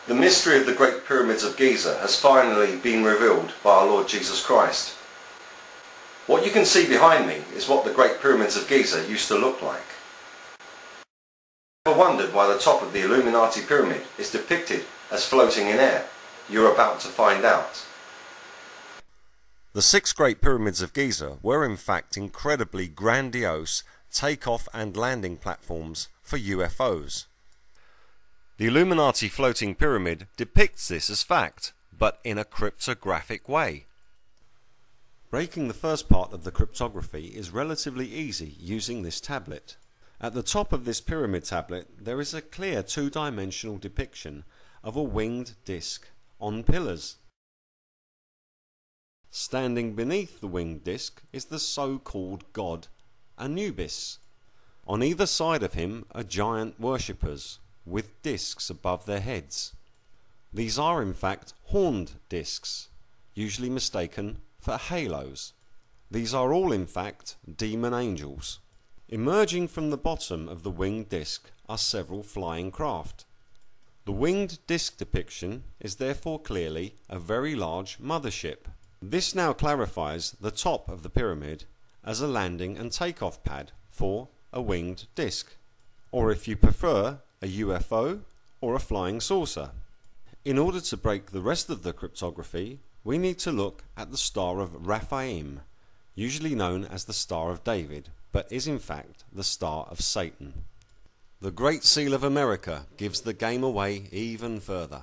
The mystery of the Great Pyramids of Giza has finally been revealed by our Lord Jesus Christ. What you can see behind me is what the Great Pyramids of Giza used to look like. Ever wondered why the top of the Illuminati pyramid is depicted as floating in air? You're about to find out. The 6 Great Pyramids of Giza were in fact incredibly grandiose take-off and landing platforms for UFOs. The Illuminati floating pyramid depicts this as fact, but in a cryptographic way. Breaking the first part of the cryptography is relatively easy using this tablet. At the top of this pyramid tablet there is a clear two-dimensional depiction of a winged disc on pillars. Standing beneath the winged disc is the so-called god Anubis. On either side of him are giant worshippers with discs above their heads. These are in fact horned discs, usually mistaken for halos. These are all in fact demon angels. Emerging from the bottom of the winged disc are several flying craft. The winged disc depiction is therefore clearly a very large mothership. This now clarifies the top of the pyramid as a landing and takeoff pad for a winged disc, or if you prefer, a UFO or a flying saucer. In order to break the rest of the cryptography, we need to look at the Star of Raphaim, usually known as the Star of David, but is in fact the Star of Satan. The Great Seal of America gives the game away even further.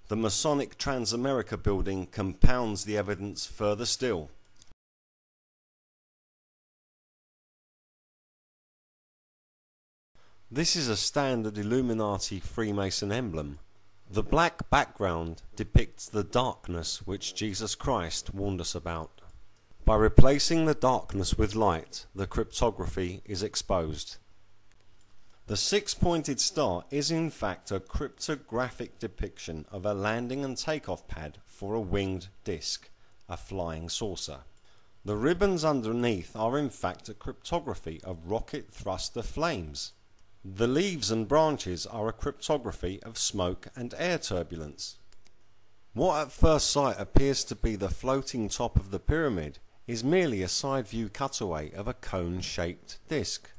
The Masonic Transamerica building compounds the evidence further still. This is a standard Illuminati Freemason emblem. The black background depicts the darkness which Jesus Christ warned us about. By replacing the darkness with light, the cryptography is exposed. The 6-pointed star is in fact a cryptographic depiction of a landing and takeoff pad for a winged disc, a flying saucer. The ribbons underneath are in fact a cryptography of rocket thruster flames. The leaves and branches are a cryptography of smoke and air turbulence. What at first sight appears to be the floating top of the pyramid is merely a side view cutaway of a cone-shaped disc.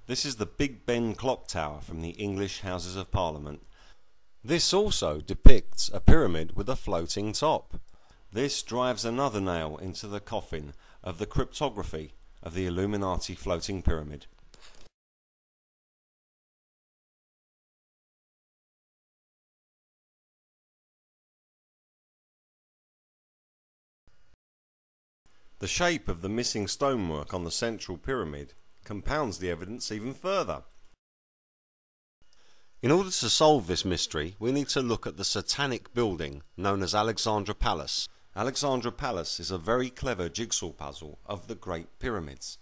This is the Big Ben clock tower from the English Houses of Parliament. This also depicts a pyramid with a floating top. This drives another nail into the coffin of the cryptography of the Illuminati floating pyramid. The shape of the missing stonework on the central pyramid compounds the evidence even further. In order to solve this mystery, we need to look at the satanic building known as Alexandra Palace. Alexandra Palace is a very clever jigsaw puzzle of the Great Pyramids.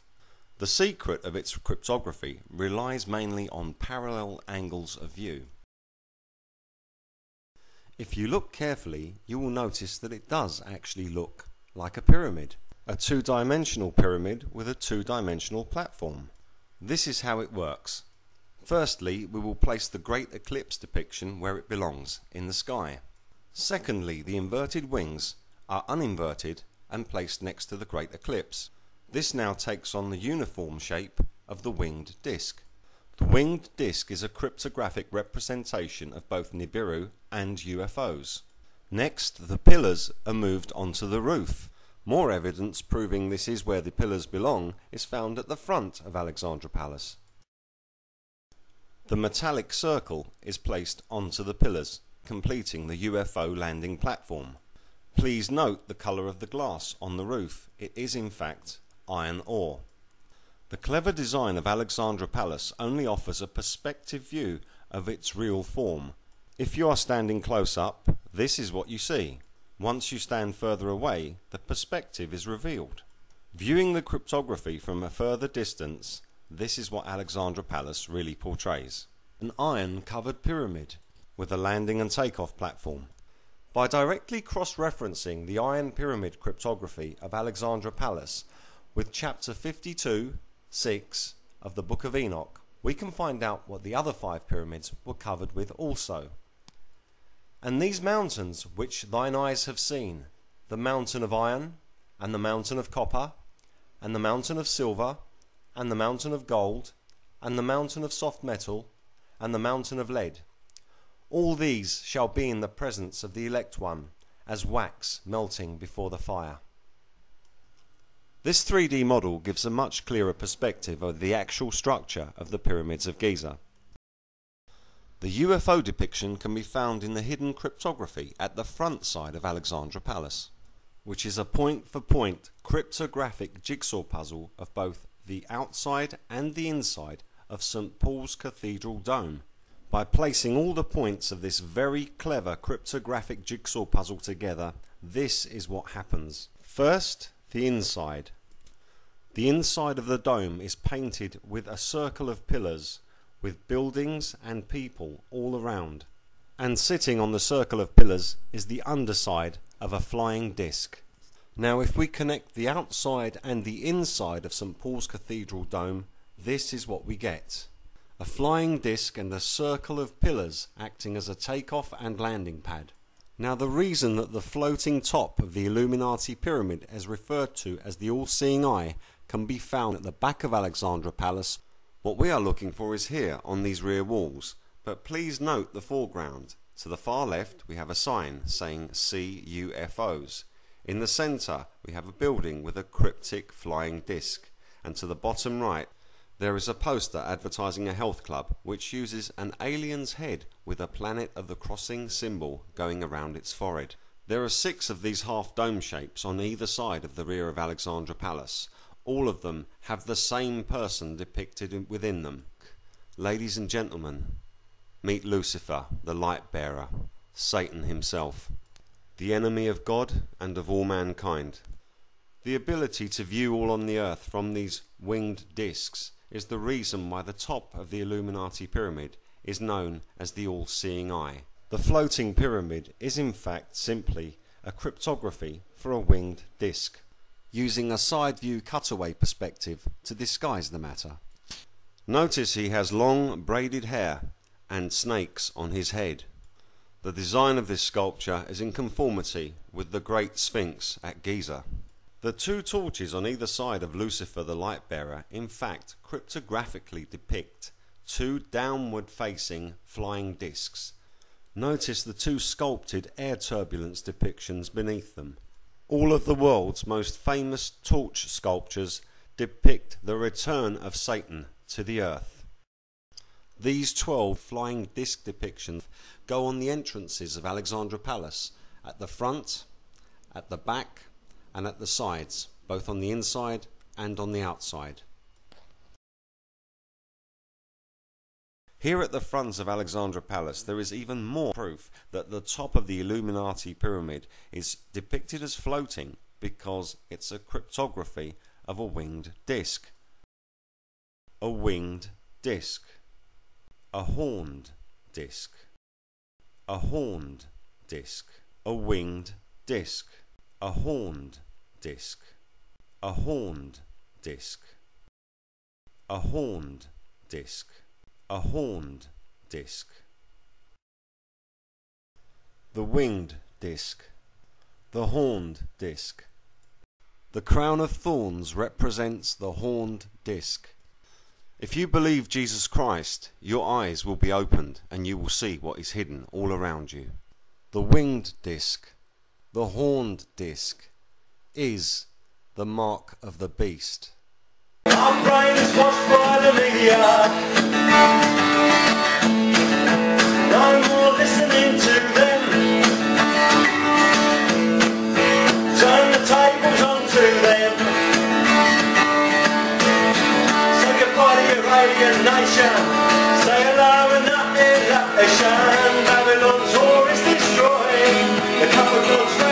The secret of its cryptography relies mainly on parallel angles of view. If you look carefully, you will notice that it does actually look like a pyramid. A two-dimensional pyramid with a two-dimensional platform. This is how it works. Firstly, we will place the Great Eclipse depiction where it belongs, in the sky. Secondly, the inverted wings are uninverted and placed next to the Great Eclipse. This now takes on the uniform shape of the winged disc. The winged disc is a cryptographic representation of both Nibiru and UFOs. Next, the pillars are moved onto the roof. More evidence proving this is where the pillars belong is found at the front of Alexandra Palace. The metallic circle is placed onto the pillars, completing the UFO landing platform. Please note the colour of the glass on the roof. It is in fact iron ore. The clever design of Alexandra Palace only offers a perspective view of its real form. If you are standing close up, this is what you see. Once you stand further away, the perspective is revealed. Viewing the cryptography from a further distance, this is what Alexandra Palace really portrays. An iron-covered pyramid with a landing and takeoff platform. By directly cross-referencing the Iron Pyramid cryptography of Alexandra Palace with chapter 52:6 of the Book of Enoch, we can find out what the other 5 pyramids were covered with also. And these mountains which thine eyes have seen, the mountain of iron, and the mountain of copper, and the mountain of silver, and the mountain of gold, and the mountain of soft metal, and the mountain of lead, all these shall be in the presence of the elect one, as wax melting before the fire. This 3D model gives a much clearer perspective of the actual structure of the Pyramids of Giza. The UFO depiction can be found in the hidden cryptography at the front side of Alexandra Palace, which is a point-for-point cryptographic jigsaw puzzle of both the outside and the inside of St. Paul's Cathedral dome. By placing all the points of this very clever cryptographic jigsaw puzzle together, this is what happens. First, the inside. The inside of the dome is painted with a circle of pillars, with buildings and people all around. And sitting on the circle of pillars is the underside of a flying disc. Now if we connect the outside and the inside of St. Paul's Cathedral dome, this is what we get. A flying disc and a circle of pillars acting as a takeoff and landing pad. Now the reason that the floating top of the Illuminati pyramid is referred to as the all-seeing eye can be found at the back of Alexandra Palace. What we are looking for is here on these rear walls, but please note the foreground. To the far left we have a sign saying "See UFOs." In the centre we have a building with a cryptic flying disc, and to the bottom right there is a poster advertising a health club which uses an alien's head with a planet of the crossing symbol going around its forehead. There are 6 of these half-dome shapes on either side of the rear of Alexandra Palace. All of them have the same person depicted within them. Ladies and gentlemen, meet Lucifer, the light bearer, Satan himself, the enemy of God and of all mankind. The ability to view all on the earth from these winged discs is the reason why the top of the Illuminati pyramid is known as the all-seeing eye. The floating pyramid is in fact simply a cryptography for a winged disc, using a side view cutaway perspective to disguise the matter. Notice he has long braided hair and snakes on his head. The design of this sculpture is in conformity with the Great Sphinx at Giza. The 2 torches on either side of Lucifer the light bearer in fact cryptographically depict 2 downward facing flying discs. Notice the 2 sculpted air turbulence depictions beneath them. All of the world's most famous torch sculptures depict the return of Satan to the earth. These 12 flying disc depictions go on the entrances of Alexandra Palace, at the front, at the back, and at the sides, both on the inside and on the outside. Here at the front of Alexandra Palace there is even more proof that the top of the Illuminati pyramid is depicted as floating because it's a cryptography of a winged disc. A winged disc. A horned disc. A horned disc. A winged disc. A horned disc. A horned disc. A horned disc. A horned disc. The winged disc. The horned disc. The crown of thorns represents the horned disc. If you believe Jesus Christ, your eyes will be opened and you will see what is hidden all around you. The winged disc, the horned disc, is the mark of the beast. Our brain is washed by the media. No more listening to them. Turn the tables onto them. Say goodbye to your alienation. Say hello and that is elation. Babylon's war is destroying. The cup of God's